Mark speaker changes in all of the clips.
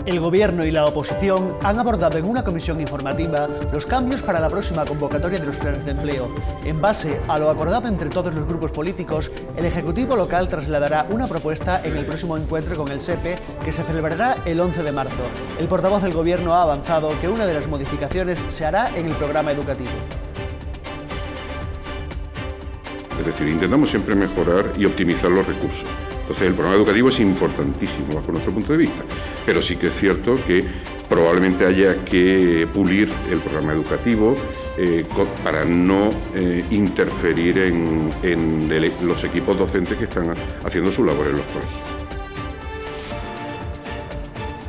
Speaker 1: El Gobierno y la oposición han abordado en una comisión informativa los cambios para la próxima convocatoria de los planes de empleo. En base a lo acordado entre todos los grupos políticos, el Ejecutivo local trasladará una propuesta en el próximo encuentro con el SEPE, que se celebrará el 11 de marzo. El portavoz del Gobierno ha avanzado que una de las modificaciones se hará en el programa educativo.
Speaker 2: Es decir, intentamos siempre mejorar y optimizar los recursos. Entonces, el programa educativo es importantísimo bajo nuestro punto de vista, pero sí que es cierto que probablemente haya que pulir el programa educativo para no interferir en los equipos docentes que están haciendo su labor en los colegios.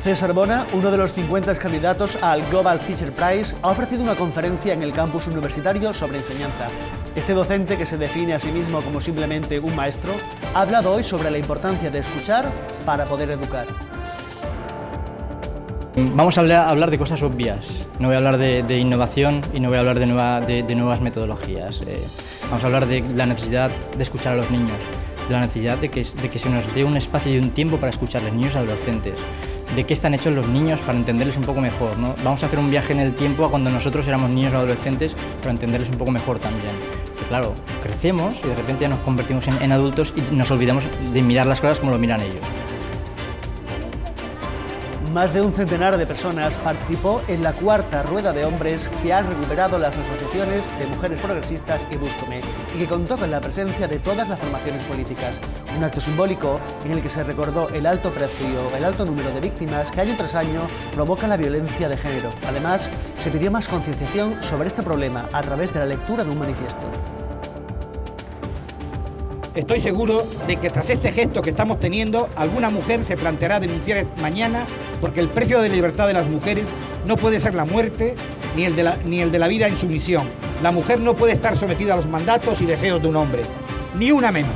Speaker 1: César Bona, uno de los 50 candidatos al Global Teacher Prize, ha ofrecido una conferencia en el campus universitario sobre enseñanza. Este docente, que se define a sí mismo como simplemente un maestro, ha hablado hoy sobre la importancia de escuchar para poder educar.
Speaker 3: Vamos a hablar de cosas obvias, no voy a hablar de innovación y no voy a hablar de nuevas metodologías. Vamos a hablar de la necesidad de escuchar a los niños, de la necesidad de que se nos dé un espacio y un tiempo para escuchar a los niños y adolescentes, de qué están hechos los niños para entenderles un poco mejor, ¿no? Vamos a hacer un viaje en el tiempo a cuando nosotros éramos niños o adolescentes para entenderles un poco mejor también. Que claro, crecemos y de repente ya nos convertimos en adultos y nos olvidamos de mirar las cosas como lo miran ellos.
Speaker 1: Más de un centenar de personas participó en la cuarta rueda de hombres que han recuperado las asociaciones de mujeres progresistas y Búscome, y que contó con la presencia de todas las formaciones políticas. Un acto simbólico en el que se recordó el alto precio y el alto número de víctimas que año tras año provoca la violencia de género. Además, se pidió más concienciación sobre este problema a través de la lectura de un manifiesto.
Speaker 4: Estoy seguro de que tras este gesto que estamos teniendo, alguna mujer se planteará denunciar mañana, porque el precio de la libertad de las mujeres no puede ser la muerte ni el de la vida en sumisión. La mujer no puede estar sometida a los mandatos y deseos de un hombre, ni una menos.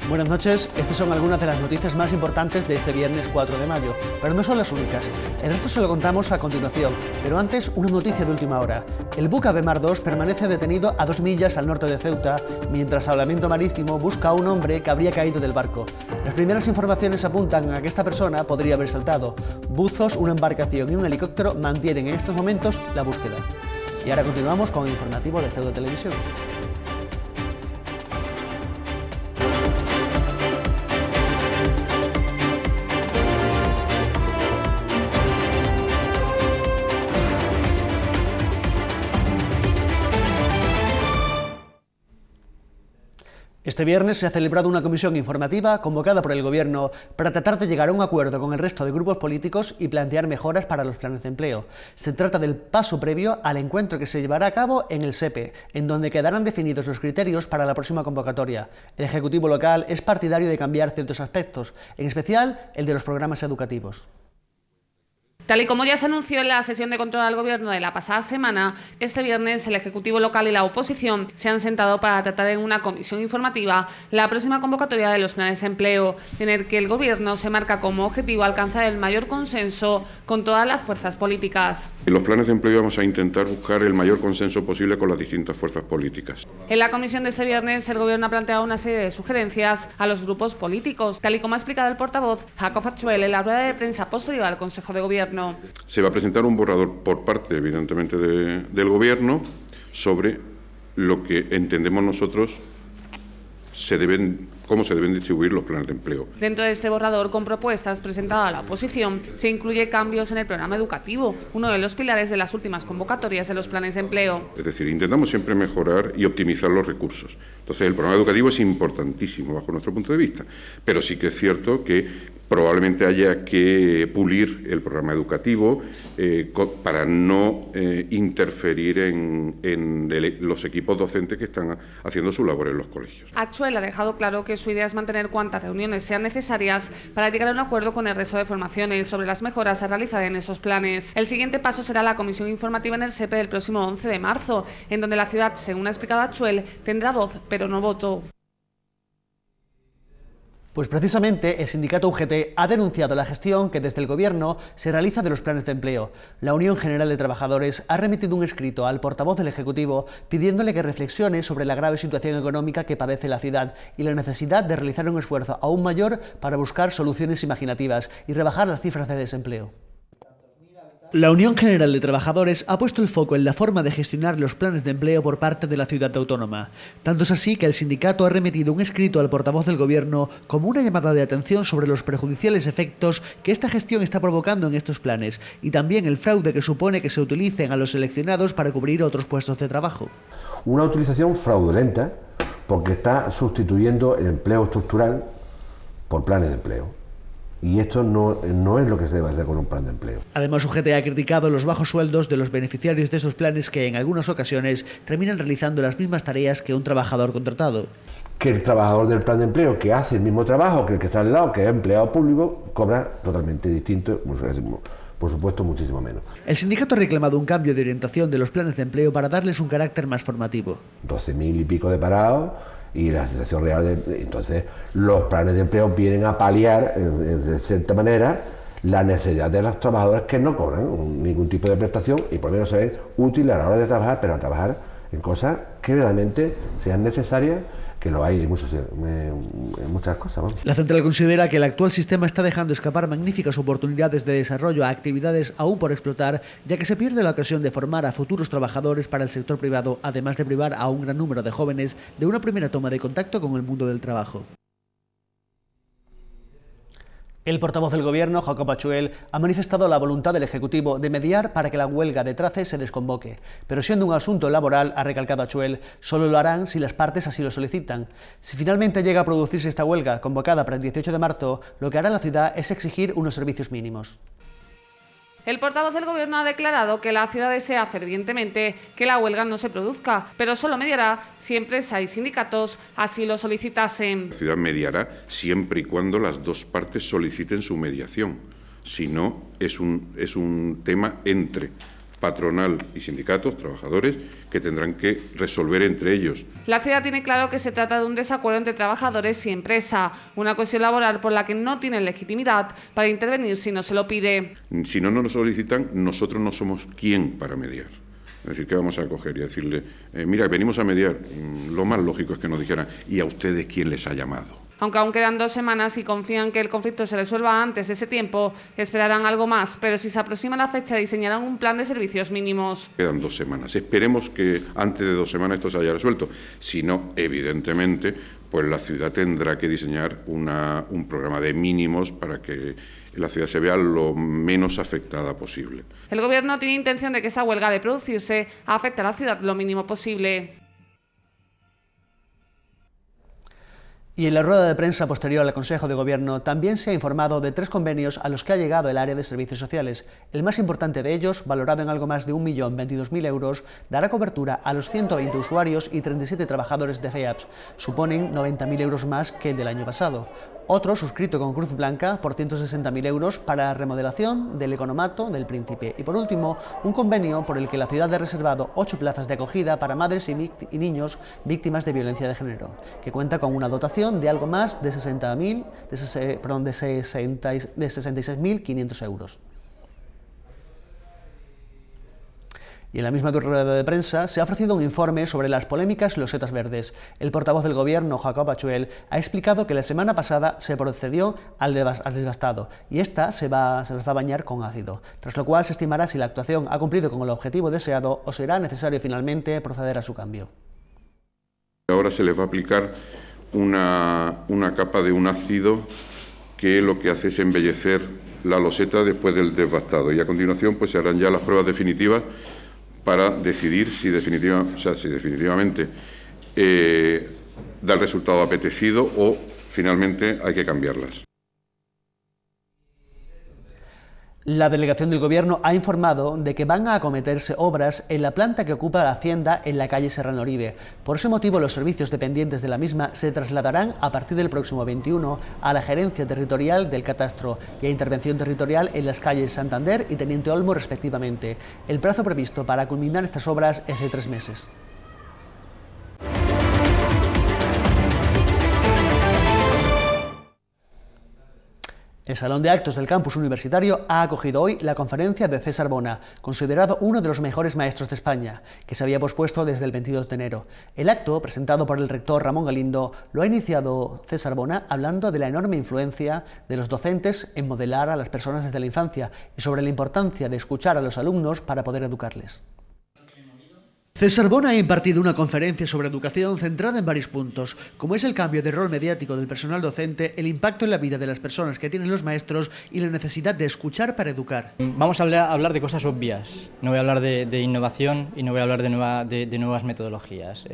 Speaker 1: Buenas noches, estas son algunas de las noticias más importantes de este viernes 4 de mayo, pero no son las únicas. El resto se lo contamos a continuación, pero antes una noticia de última hora. El buque Ave Mar 2 permanece detenido a 2 millas al norte de Ceuta, mientras Salvamento Marítimo busca a un hombre que habría caído del barco. Las primeras informaciones apuntan a que esta persona podría haber saltado. Buzos, una embarcación y un helicóptero mantienen en estos momentos la búsqueda. Y ahora continuamos con el informativo de Ceuta Televisión. Este viernes se ha celebrado una comisión informativa convocada por el Gobierno para tratar de llegar a un acuerdo con el resto de grupos políticos y plantear mejoras para los planes de empleo. Se trata del paso previo al encuentro que se llevará a cabo en el SEPE, en donde quedarán definidos los criterios para la próxima convocatoria. El Ejecutivo local es partidario de cambiar ciertos aspectos, en especial el de los programas educativos.
Speaker 5: Tal y como ya se anunció en la sesión de control al Gobierno de la pasada semana, este viernes el Ejecutivo local y la oposición se han sentado para tratar en una comisión informativa la próxima convocatoria de los planes de empleo, en el que el Gobierno se marca como objetivo alcanzar el mayor consenso con todas las fuerzas políticas.
Speaker 2: En los planes de empleo vamos a intentar buscar el mayor consenso posible con las distintas fuerzas políticas.
Speaker 5: En la comisión de este viernes el Gobierno ha planteado una serie de sugerencias a los grupos políticos, tal y como ha explicado el portavoz Jacob Achuel en la rueda de prensa posterior al Consejo de Gobierno.
Speaker 2: Se va a presentar un borrador por parte, evidentemente, del Gobierno sobre lo que entendemos nosotros cómo se deben distribuir los planes de empleo.
Speaker 5: Dentro de este borrador, con propuestas presentadas a la oposición, se incluye cambios en el programa educativo, uno de los pilares de las últimas convocatorias de los planes de empleo.
Speaker 2: Es decir, intentamos siempre mejorar y optimizar los recursos. Entonces, el programa educativo es importantísimo bajo nuestro punto de vista, pero sí que es cierto que probablemente haya que pulir el programa educativo para no interferir en los equipos docentes que están haciendo su labor en los colegios.
Speaker 5: Achuel ha dejado claro que su idea es mantener cuantas reuniones sean necesarias para llegar a un acuerdo con el resto de formaciones sobre las mejoras a realizar en esos planes. El siguiente paso será la comisión informativa en el SEPE del próximo 11 de marzo, en donde la ciudad, según ha explicado Achuel, tendrá voz, pero no voto.
Speaker 1: Pues precisamente el sindicato UGT ha denunciado la gestión que desde el Gobierno se realiza de los planes de empleo. La Unión General de Trabajadores ha remitido un escrito al portavoz del Ejecutivo pidiéndole que reflexione sobre la grave situación económica que padece la ciudad y la necesidad de realizar un esfuerzo aún mayor para buscar soluciones imaginativas y rebajar las cifras de desempleo. La Unión General de Trabajadores ha puesto el foco en la forma de gestionar los planes de empleo por parte de la ciudad autónoma. Tanto es así que el sindicato ha remitido un escrito al portavoz del Gobierno como una llamada de atención sobre los perjudiciales efectos que esta gestión está provocando en estos planes y también el fraude que supone que se utilicen a los seleccionados para cubrir otros puestos de trabajo.
Speaker 6: Una utilización fraudulenta porque está sustituyendo el empleo estructural por planes de empleo. Y esto no es lo que se debe hacer con un plan de empleo.
Speaker 1: Además, UGT ha criticado los bajos sueldos de los beneficiarios de estos planes que en algunas ocasiones terminan realizando las mismas tareas que un trabajador contratado.
Speaker 6: Que el trabajador del plan de empleo que hace el mismo trabajo que el que está al lado, que es empleado público, cobra totalmente distinto, por supuesto muchísimo menos.
Speaker 1: El sindicato ha reclamado un cambio de orientación de los planes de empleo para darles un carácter más formativo.
Speaker 6: 12.000 y pico de parados y la situación real entonces los planes de empleo vienen a paliar de cierta manera la necesidad de los trabajadores que no cobran ningún tipo de prestación y por lo menos se ven útiles a la hora de trabajar, pero a trabajar en cosas que realmente sean necesarias, que lo hay en muchas cosas. Vamos.
Speaker 1: La central considera que el actual sistema está dejando escapar magníficas oportunidades de desarrollo a actividades aún por explotar, ya que se pierde la ocasión de formar a futuros trabajadores para el sector privado, además de privar a un gran número de jóvenes de una primera toma de contacto con el mundo del trabajo. El portavoz del Gobierno, Jacob Achuel, ha manifestado la voluntad del Ejecutivo de mediar para que la huelga de Trace se desconvoque. Pero siendo un asunto laboral, ha recalcado Achuel, solo lo harán si las partes así lo solicitan. Si finalmente llega a producirse esta huelga, convocada para el 18 de marzo, lo que hará la ciudad es exigir unos servicios mínimos.
Speaker 5: El portavoz del Gobierno ha declarado que la ciudad desea fervientemente que la huelga no se produzca, pero solo mediará si empresa y sindicatos así lo solicitasen.
Speaker 2: La ciudad mediará siempre y cuando las dos partes soliciten su mediación. Si no, es un tema entre patronal y sindicatos, trabajadores, que tendrán que resolver entre ellos.
Speaker 5: La ciudad tiene claro que se trata de un desacuerdo entre trabajadores y empresa, una cuestión laboral por la que no tienen legitimidad para intervenir si no se lo pide.
Speaker 2: Si no nos lo solicitan, nosotros no somos quien para mediar. Es decir, que vamos a coger y decirle, mira, venimos a mediar. Lo más lógico es que nos dijeran, ¿y a ustedes quién les ha llamado?
Speaker 5: Aunque aún quedan 2 semanas y confían que el conflicto se resuelva antes de ese tiempo, esperarán algo más, pero si se aproxima la fecha diseñarán un plan de servicios mínimos.
Speaker 2: Quedan 2 semanas. Esperemos que antes de 2 semanas esto se haya resuelto. Si no, evidentemente, pues la ciudad tendrá que diseñar un programa de mínimos para que la ciudad se vea lo menos afectada posible.
Speaker 5: El Gobierno tiene intención de que esa huelga, de producirse, afecte a la ciudad lo mínimo posible.
Speaker 1: Y en la rueda de prensa posterior al Consejo de Gobierno también se ha informado de 3 convenios a los que ha llegado el área de servicios sociales. El más importante de ellos, valorado en algo más de 1.022.000 euros, dará cobertura a los 120 usuarios y 37 trabajadores de FEAPS. Suponen 90.000 euros más que el del año pasado. Otro, suscrito con Cruz Blanca, por 160.000 euros para la remodelación del economato del Príncipe. Y por último, un convenio por el que la ciudad ha reservado 8 plazas de acogida para madres y niños víctimas de violencia de género, que cuenta con una dotación de algo más de 66.500 euros. Y en la misma rueda de prensa se ha ofrecido un informe sobre las polémicas losetas verdes. El portavoz del Gobierno, Jacob Achuel, ha explicado que la semana pasada se procedió al desbastado y esta se las va a bañar con ácido, tras lo cual se estimará si la actuación ha cumplido con el objetivo deseado o será necesario finalmente proceder a su cambio.
Speaker 2: Ahora se les va a aplicar una capa de un ácido que lo que hace es embellecer la loseta después del desbastado y a continuación pues se harán ya las pruebas definitivas para decidir si definitivamente da el resultado apetecido o finalmente hay que cambiarlas.
Speaker 1: La delegación del Gobierno ha informado de que van a acometerse obras en la planta que ocupa la Hacienda en la calle Serrano Oribe. Por ese motivo, los servicios dependientes de la misma se trasladarán a partir del próximo 21 a la Gerencia Territorial del Catastro y a Intervención Territorial en las calles Santander y Teniente Olmo respectivamente. El plazo previsto para culminar estas obras es de 3 meses. El Salón de Actos del Campus Universitario ha acogido hoy la conferencia de César Bona, considerado uno de los mejores maestros de España, que se había pospuesto desde el 22 de enero. El acto, presentado por el rector Ramón Galindo, lo ha iniciado César Bona hablando de la enorme influencia de los docentes en modelar a las personas desde la infancia y sobre la importancia de escuchar a los alumnos para poder educarles. César Bona ha impartido una conferencia sobre educación centrada en varios puntos, como es el cambio de rol mediático del personal docente, el impacto en la vida de las personas que tienen los maestros y la necesidad de escuchar para educar.
Speaker 3: Vamos a hablar de cosas obvias, no voy a hablar de innovación y no voy a hablar de nuevas metodologías.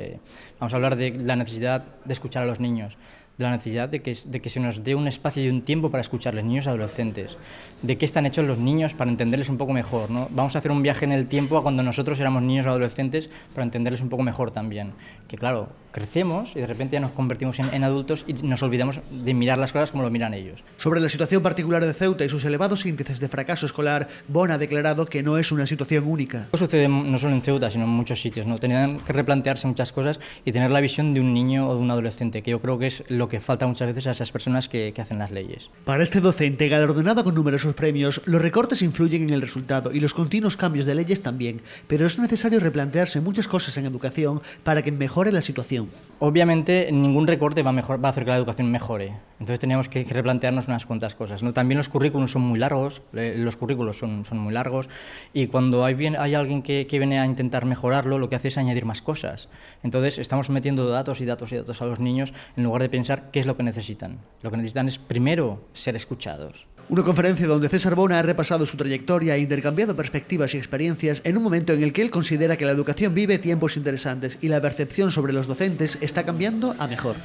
Speaker 3: Vamos a hablar de la necesidad de escuchar a los niños, de la necesidad de que se nos dé un espacio y un tiempo para escucharles, niños y adolescentes, de qué están hechos los niños para entenderles un poco mejor, ¿no? Vamos a hacer un viaje en el tiempo a cuando nosotros éramos niños o adolescentes para entenderles un poco mejor también. Que claro, crecemos y de repente ya nos convertimos en adultos y nos olvidamos de mirar las cosas como lo miran ellos.
Speaker 1: Sobre la situación particular de Ceuta y sus elevados índices de fracaso escolar, Bona ha declarado que no es una situación única.
Speaker 3: Eso sucede no solo en Ceuta, sino en muchos sitios, ¿no? Tendrían que replantearse muchas cosas y tener la visión de un niño o de un adolescente, que yo creo que es lo que falta muchas veces a esas personas que hacen las leyes.
Speaker 1: Para este docente, galardonado con numerosos premios, los recortes influyen en el resultado y los continuos cambios de leyes también, pero es necesario replantearse muchas cosas en educación para que mejore la situación.
Speaker 3: Obviamente, ningún recorte va a hacer que la educación mejore. Entonces tenemos que replantearnos unas cuantas cosas, ¿no? También los currículos son muy largos, son muy largos, y cuando hay alguien que viene a intentar mejorarlo, lo que hace es añadir más cosas. Entonces estamos metiendo datos y datos y datos a los niños en lugar de pensar qué es lo que necesitan. Lo que necesitan es primero ser escuchados.
Speaker 1: Una conferencia donde César Bona ha repasado su trayectoria e intercambiado perspectivas y experiencias en un momento en el que él considera que la educación vive tiempos interesantes y la percepción sobre los docentes está cambiando a mejor.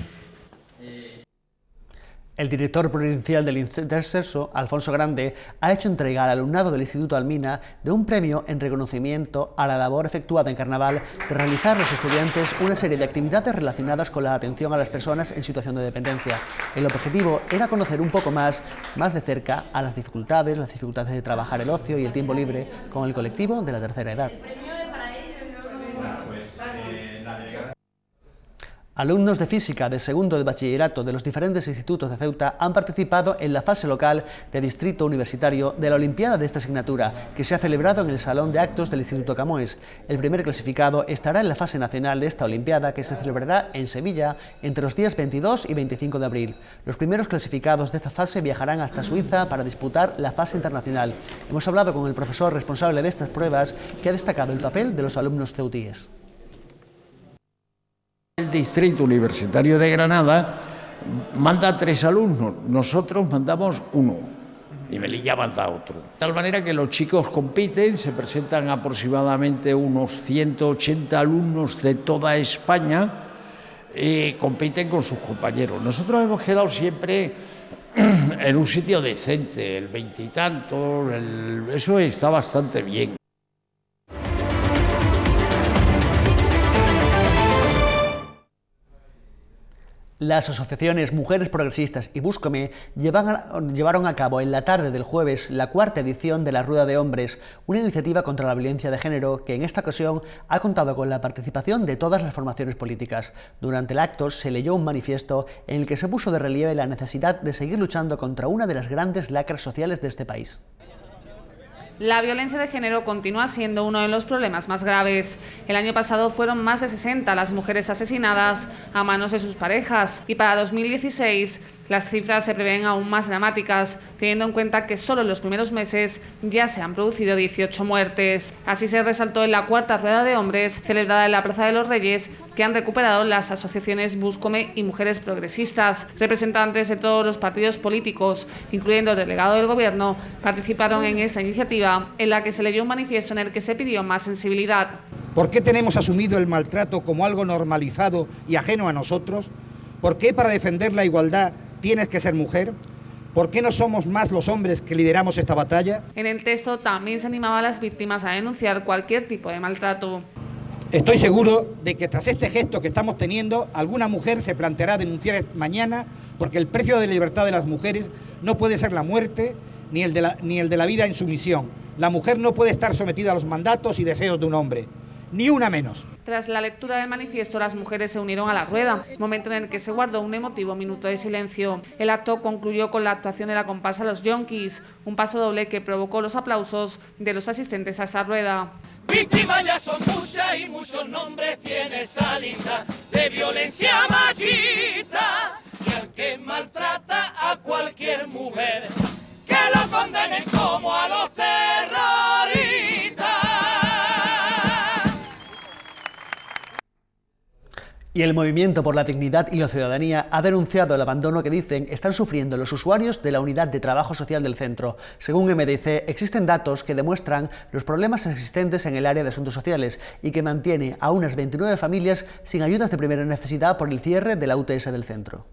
Speaker 1: El director provincial del Interserso, Alfonso Grande, ha hecho entrega al alumnado del Instituto Almina de un premio en reconocimiento a la labor efectuada en Carnaval de realizar los estudiantes una serie de actividades relacionadas con la atención a las personas en situación de dependencia. El objetivo era conocer un poco más de cerca a las dificultades de trabajar el ocio y el tiempo libre con el colectivo de la tercera edad. Alumnos de física de segundo de bachillerato de los diferentes institutos de Ceuta han participado en la fase local de distrito universitario de la Olimpiada de esta asignatura, que se ha celebrado en el Salón de Actos del Instituto Camões. El primer clasificado estará en la fase nacional de esta Olimpiada, que se celebrará en Sevilla entre los días 22 y 25 de abril. Los primeros clasificados de esta fase viajarán hasta Suiza para disputar la fase internacional. Hemos hablado con el profesor responsable de estas pruebas, que ha destacado el papel de los alumnos ceutíes.
Speaker 7: El Distrito Universitario de Granada manda 3 alumnos, nosotros mandamos 1 y Melilla manda otro. De tal manera que los chicos compiten, se presentan aproximadamente unos 180 alumnos de toda España y compiten con sus compañeros. Nosotros hemos quedado siempre en un sitio decente, el 20 y tantos, eso está bastante bien.
Speaker 1: Las asociaciones Mujeres Progresistas y Búscame llevaron a cabo en la tarde del jueves la 4ª edición de la Rueda de Hombres, una iniciativa contra la violencia de género que en esta ocasión ha contado con la participación de todas las formaciones políticas. Durante el acto se leyó un manifiesto en el que se puso de relieve la necesidad de seguir luchando contra una de las grandes lacras sociales de este país.
Speaker 5: La violencia de género continúa siendo uno de los problemas más graves. El año pasado fueron más de 60 las mujeres asesinadas a manos de sus parejas y para 2016 las cifras se prevén aún más dramáticas, teniendo en cuenta que solo en los primeros meses ya se han producido 18 muertes. Así se resaltó en la 4ª Rueda de Hombres, celebrada en la Plaza de los Reyes, que han recuperado las asociaciones Búscame y Mujeres Progresistas. Representantes de todos los partidos políticos, incluyendo el delegado del Gobierno, participaron en esta iniciativa, en la que se leyó un manifiesto en el que se pidió más sensibilidad.
Speaker 4: ¿Por qué tenemos asumido el maltrato como algo normalizado y ajeno a nosotros? ¿Por qué para defender la igualdad tienes que ser mujer? ¿Por qué no somos más los hombres que lideramos esta batalla?
Speaker 5: En el texto también se animaba a las víctimas a denunciar cualquier tipo de maltrato.
Speaker 4: Estoy seguro de que tras este gesto que estamos teniendo, alguna mujer se planteará denunciar mañana, porque el precio de la libertad de las mujeres no puede ser la muerte ni el de la vida en sumisión. La mujer no puede estar sometida a los mandatos y deseos de un hombre, ni una menos.
Speaker 5: Tras la lectura del manifiesto, las mujeres se unieron a la rueda, momento en el que se guardó un emotivo minuto de silencio. El acto concluyó con la actuación de la comparsa Los Yonkis, un paso doble que provocó los aplausos de los asistentes a esta rueda.
Speaker 8: Víctimas ya son muchas y muchos nombres tiene esa lista de violencia machista, y al que maltrata a cualquier mujer, que lo condenen como a los terroristas.
Speaker 1: Y el Movimiento por la Dignidad y la Ciudadanía ha denunciado el abandono que dicen están sufriendo los usuarios de la Unidad de Trabajo Social del centro. Según MDC, existen datos que demuestran los problemas existentes en el área de asuntos sociales y que mantiene a unas 29 familias sin ayudas de primera necesidad por el cierre de la UTS del centro.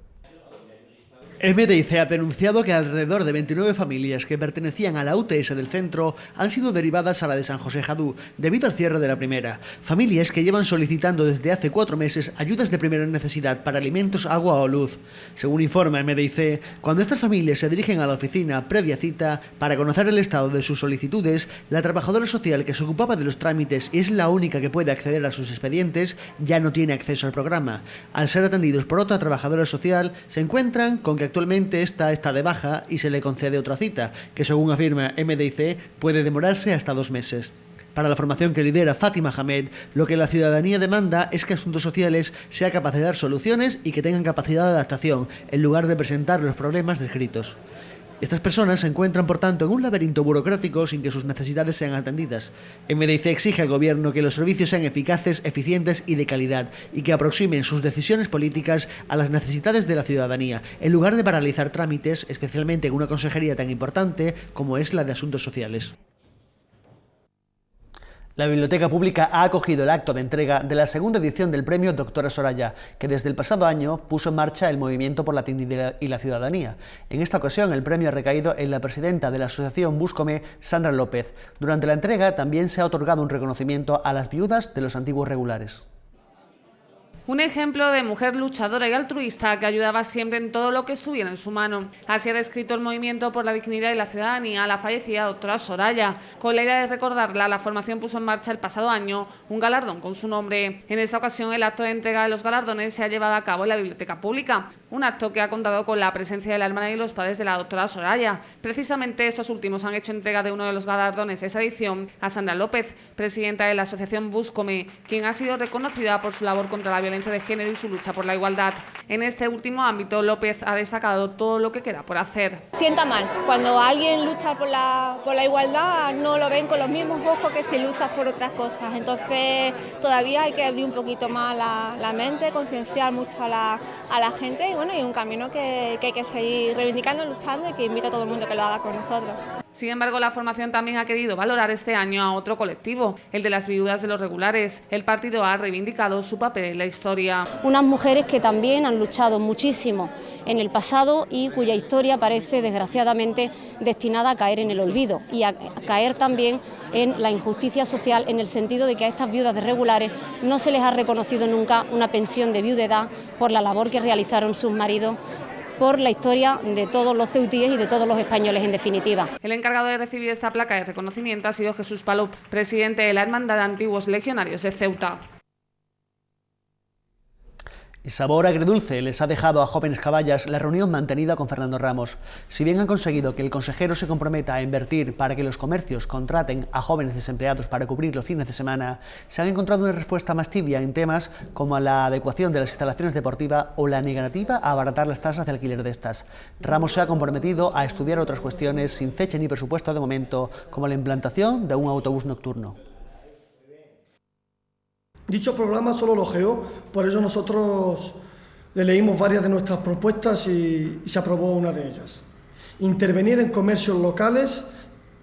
Speaker 1: MDC ha denunciado que alrededor de 29 familias que pertenecían a la UTS del centro han sido derivadas a la de San José Jadú debido al cierre de la primera. Familias que llevan solicitando desde hace 4 meses ayudas de primera necesidad para alimentos, agua o luz. Según informa MDC, cuando estas familias se dirigen a la oficina previa cita para conocer el estado de sus solicitudes, la trabajadora social que se ocupaba de los trámites y es la única que puede acceder a sus expedientes ya no tiene acceso al programa. Al ser atendidos por otra trabajadora social, se encuentran con que actualmente esta está de baja y se le concede otra cita, que según afirma MDC puede demorarse hasta 2 meses. Para la formación que lidera Fátima Hamed, lo que la ciudadanía demanda es que Asuntos Sociales sea capaz de dar soluciones y que tengan capacidad de adaptación, en lugar de presentar los problemas descritos. Estas personas se encuentran, por tanto, en un laberinto burocrático sin que sus necesidades sean atendidas. MDC exige al Gobierno que los servicios sean eficaces, eficientes y de calidad y que aproximen sus decisiones políticas a las necesidades de la ciudadanía, en lugar de paralizar trámites, especialmente en una consejería tan importante como es la de Asuntos Sociales. La Biblioteca Pública ha acogido el acto de entrega de la segunda edición del premio Doctora Soraya, que desde el pasado año puso en marcha el Movimiento por la Dignidad y la Ciudadanía. En esta ocasión, el premio ha recaído en la presidenta de la Asociación Búscome, Sandra López. Durante la entrega también se ha otorgado un reconocimiento a las viudas de los antiguos regulares.
Speaker 5: Un ejemplo de mujer luchadora y altruista que ayudaba siempre en todo lo que estuviera en su mano. Así ha descrito el Movimiento por la Dignidad y la Ciudadanía a la fallecida doctora Soraya. Con la idea de recordarla, la formación puso en marcha el pasado año un galardón con su nombre. En esta ocasión, el acto de entrega de los galardones se ha llevado a cabo en la Biblioteca Pública, un acto que ha contado con la presencia de la hermana y los padres de la doctora Soraya. Precisamente estos últimos han hecho entrega de uno de los galardones de esa edición a Sandra López, presidenta de la Asociación Búscome, quien ha sido reconocida por su labor contra la violencia de género y su lucha por la igualdad. En este último ámbito, López ha destacado todo lo que queda por hacer.
Speaker 9: Sienta mal, cuando alguien lucha por la igualdad no lo ven con los mismos ojos que si luchas por otras cosas, entonces todavía hay que abrir un poquito más la mente, concienciar mucho a la gente y bueno, y un camino que hay que seguir reivindicando, luchando y que invito a todo el mundo que lo haga con nosotros.
Speaker 5: Sin embargo, la formación también ha querido valorar este año a otro colectivo, el de las viudas de los regulares. El partido ha reivindicado su papel en la historia.
Speaker 10: Unas mujeres que también han luchado muchísimo en el pasado y cuya historia parece desgraciadamente destinada a caer en el olvido y a caer también en la injusticia social, en el sentido de que a estas viudas de regulares no se les ha reconocido nunca una pensión de viudedad por la labor que realizaron sus maridos, por la historia de todos los ceutíes y de todos los españoles en definitiva.
Speaker 5: El encargado de recibir esta placa de reconocimiento ha sido Jesús Palop, presidente de la Hermandad de Antiguos Legionarios de Ceuta.
Speaker 1: El sabor agridulce les ha dejado a Jóvenes Caballas la reunión mantenida con Fernando Ramos. Si bien han conseguido que el consejero se comprometa a invertir para que los comercios contraten a jóvenes desempleados para cubrir los fines de semana, se han encontrado una respuesta más tibia en temas como la adecuación de las instalaciones deportivas o la negativa a abaratar las tasas de alquiler de estas. Ramos se ha comprometido a estudiar otras cuestiones sin fecha ni presupuesto de momento, como la implantación de un autobús nocturno.
Speaker 11: Dicho programa solo lo ojeó, por ello nosotros le leímos varias de nuestras propuestas y se aprobó una de ellas. Intervenir en comercios locales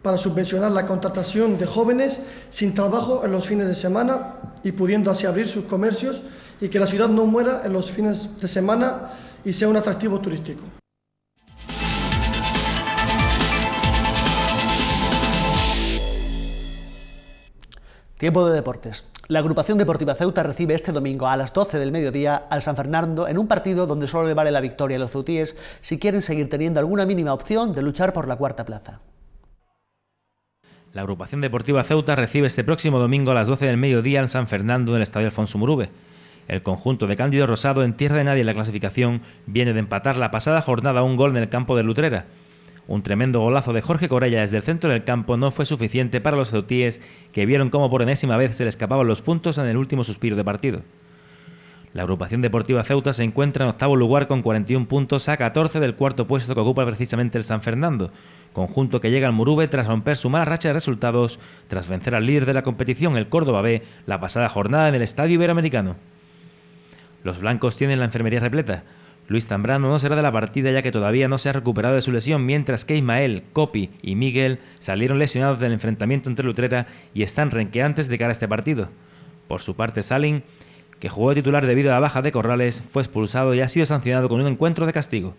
Speaker 11: para subvencionar la contratación de jóvenes sin trabajo en los fines de semana y pudiendo así abrir sus comercios y que la ciudad no muera en los fines de semana y sea un atractivo turístico.
Speaker 1: Tiempo de deportes. La agrupación deportiva Ceuta recibe este domingo a las 12 del mediodía al San Fernando en un partido donde solo le vale la victoria a los ceutíes si quieren seguir teniendo alguna mínima opción de luchar por la cuarta plaza.
Speaker 12: La agrupación deportiva Ceuta recibe este próximo domingo a las 12 del mediodía en San Fernando, en el Estadio Alfonso Murube. El conjunto de Cándido Rosado, en tierra de nadie en la clasificación, viene de empatar la pasada jornada a un gol en el campo de Lutrera. Un tremendo golazo de Jorge Corella desde el centro del campo no fue suficiente para los ceutíes, que vieron cómo por enésima vez se le escapaban los puntos en el último suspiro de partido. La agrupación deportiva Ceuta se encuentra en octavo lugar con 41 puntos a 14 del cuarto puesto que ocupa precisamente el San Fernando, conjunto que llega al Murube tras romper su mala racha de resultados, tras vencer al líder de la competición, el Córdoba B, la pasada jornada en el Estadio Iberoamericano. Los blancos tienen la enfermería repleta. Luis Zambrano no será de la partida ya que todavía no se ha recuperado de su lesión, mientras que Ismael, Copi y Miguel salieron lesionados del enfrentamiento entre Lutrera y están renqueantes de cara a este partido. Por su parte, Salin, que jugó de titular debido a la baja de Corrales, fue expulsado y ha sido sancionado con un encuentro de castigo.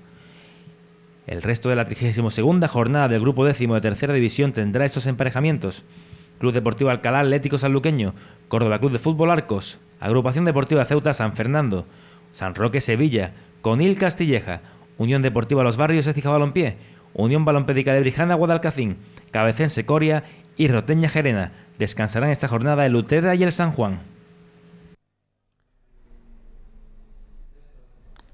Speaker 12: El resto de la 32ª jornada del grupo décimo de tercera división tendrá estos emparejamientos: Club Deportivo Alcalá Atlético Sanluqueño, Córdoba Club de Fútbol Arcos, Agrupación Deportiva Ceuta San Fernando, San Roque Sevilla, Conil Castilleja, Unión Deportiva Los Barrios Écija Balompié, Unión Balompédica de Brijana Guadalcacín, Cabecense Coria y Roteña Gerena. Descansarán esta jornada el Lutrera y el San Juan.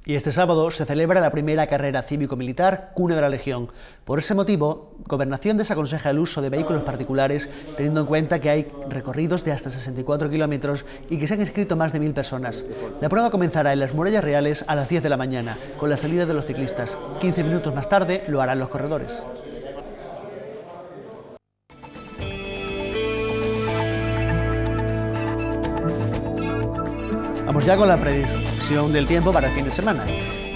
Speaker 1: Y este sábado se celebra la primera carrera cívico-militar Cuna de la Legión. Por ese motivo, Gobernación desaconseja el uso de vehículos particulares, teniendo en cuenta que hay recorridos de hasta 64 kilómetros y que se han inscrito más de 1000 personas. La prueba comenzará en las Murallas Reales a las 10 de la mañana, con la salida de los ciclistas. 15 minutos más tarde lo harán los corredores. Vamos ya con la predicción del tiempo para el fin de semana.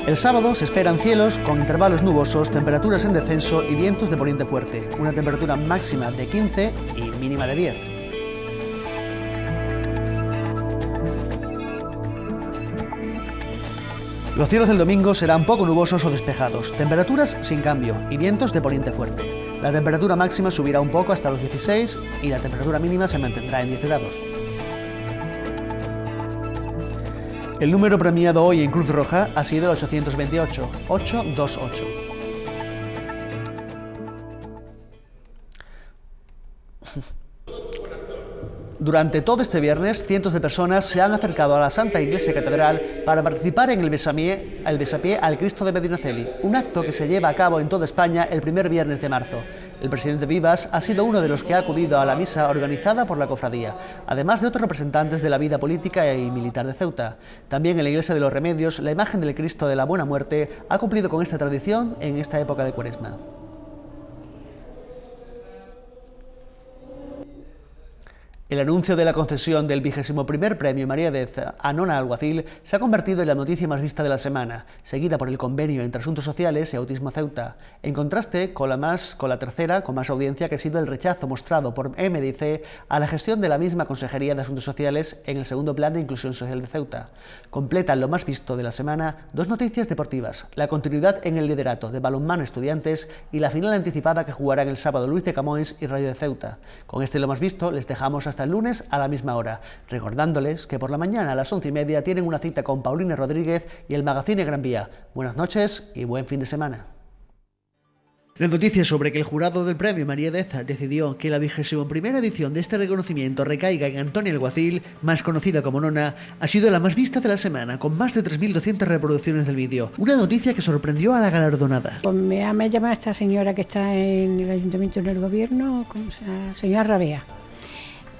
Speaker 1: El sábado se esperan cielos con intervalos nubosos, temperaturas en descenso y vientos de poniente fuerte. Una temperatura máxima de 15 y mínima de 10. Los cielos del domingo serán poco nubosos o despejados, temperaturas sin cambio y vientos de poniente fuerte. La temperatura máxima subirá un poco hasta los 16 y la temperatura mínima se mantendrá en 10 grados. El número premiado hoy en Cruz Roja ha sido el 828, 828. Durante todo este viernes, cientos de personas se han acercado a la Santa Iglesia Catedral para participar en el besapié al Cristo de Medinaceli, un acto que se lleva a cabo en toda España el primer viernes de marzo. El presidente Vivas ha sido uno de los que ha acudido a la misa organizada por la cofradía, además de otros representantes de la vida política y militar de Ceuta. También en la Iglesia de los Remedios, la imagen del Cristo de la Buena Muerte ha cumplido con esta tradición en esta época de Cuaresma. El anuncio de la concesión del 21º Premio María Dez a Nona Alguacil se ha convertido en la noticia más vista de la semana, seguida por el convenio entre Asuntos Sociales y Autismo Ceuta, en contraste con la tercera, con más audiencia, que ha sido el rechazo mostrado por MDC a la gestión de la misma Consejería de Asuntos Sociales en el segundo Plan de Inclusión Social de Ceuta. Completan lo más visto de la semana dos noticias deportivas: la continuidad en el liderato de balonmano Estudiantes y la final anticipada que jugarán el sábado Luis de Camões y Rayo de Ceuta. Con este lo más visto les dejamos hasta el lunes a la misma hora, recordándoles que por la mañana a las 11:30 tienen una cita con Paulina Rodríguez y el Magazine Gran Vía. Buenas noches y buen fin de semana. La noticia sobre que el jurado del Premio María Deza decidió que la 21ª edición de este reconocimiento recaiga en Antonia Alguacil, más conocida como Nona, ha sido la más vista de la semana, con más de 3.200 reproducciones del vídeo. Una noticia que sorprendió a la galardonada.
Speaker 13: Pues me ha llamado esta señora que está en el Ayuntamiento, en el Gobierno, ¿cómo se llama? Señora Rabea.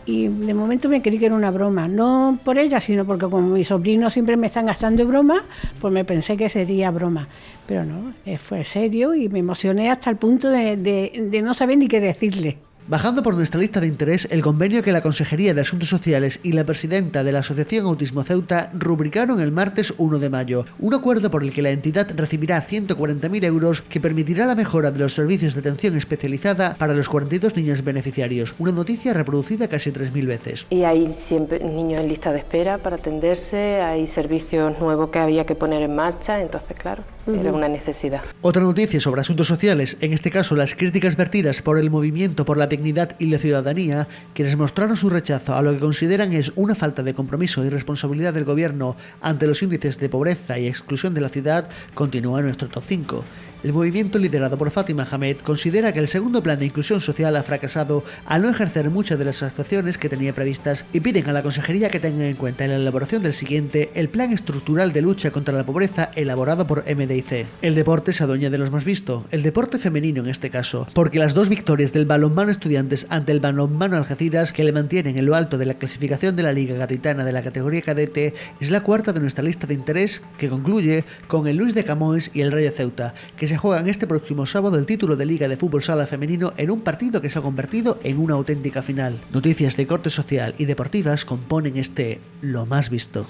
Speaker 13: Y de momento me creí que era una broma, no por ella, sino porque como mis sobrinos siempre me están gastando broma, pues me pensé que sería broma. Pero no, fue serio y me emocioné hasta el punto de no saber ni qué decirle.
Speaker 1: Bajando por nuestra lista de interés el convenio que la Consejería de Asuntos Sociales y la presidenta de la Asociación Autismo Ceuta rubricaron el martes 1 de mayo, un acuerdo por el que la entidad recibirá 140.000 euros que permitirá la mejora de los servicios de atención especializada para los 42 niños beneficiarios, una noticia reproducida casi 3.000 veces.
Speaker 14: Y hay siempre niños en lista de espera para atenderse, hay servicios nuevos que había que poner en marcha, entonces claro, era una necesidad.
Speaker 1: Otra noticia sobre asuntos sociales, en este caso las críticas vertidas por el Movimiento por la Dignidad y la Ciudadanía, quienes mostraron su rechazo a lo que consideran es una falta de compromiso y responsabilidad del Gobierno ante los índices de pobreza y exclusión de la ciudad, continúa nuestro top 5. El movimiento liderado por Fátima Hamed considera que el segundo plan de inclusión social ha fracasado al no ejercer muchas de las actuaciones que tenía previstas y piden a la consejería que tenga en cuenta en la elaboración del siguiente el plan estructural de lucha contra la pobreza elaborado por MDIC. El deporte se adueña de los más vistos, el deporte femenino en este caso, porque las 2 victorias del balonmano Estudiantes ante el balonmano Algeciras, que le mantienen en lo alto de la clasificación de la Liga Gaditana de la categoría cadete, es la cuarta de nuestra lista de interés, que concluye con el Luis de Camões y el Rayo Ceuta, que se juegan este próximo sábado el título de Liga de Fútbol Sala femenino en un partido que se ha convertido en una auténtica final. Noticias de corte social y deportivas componen este Lo Más Visto.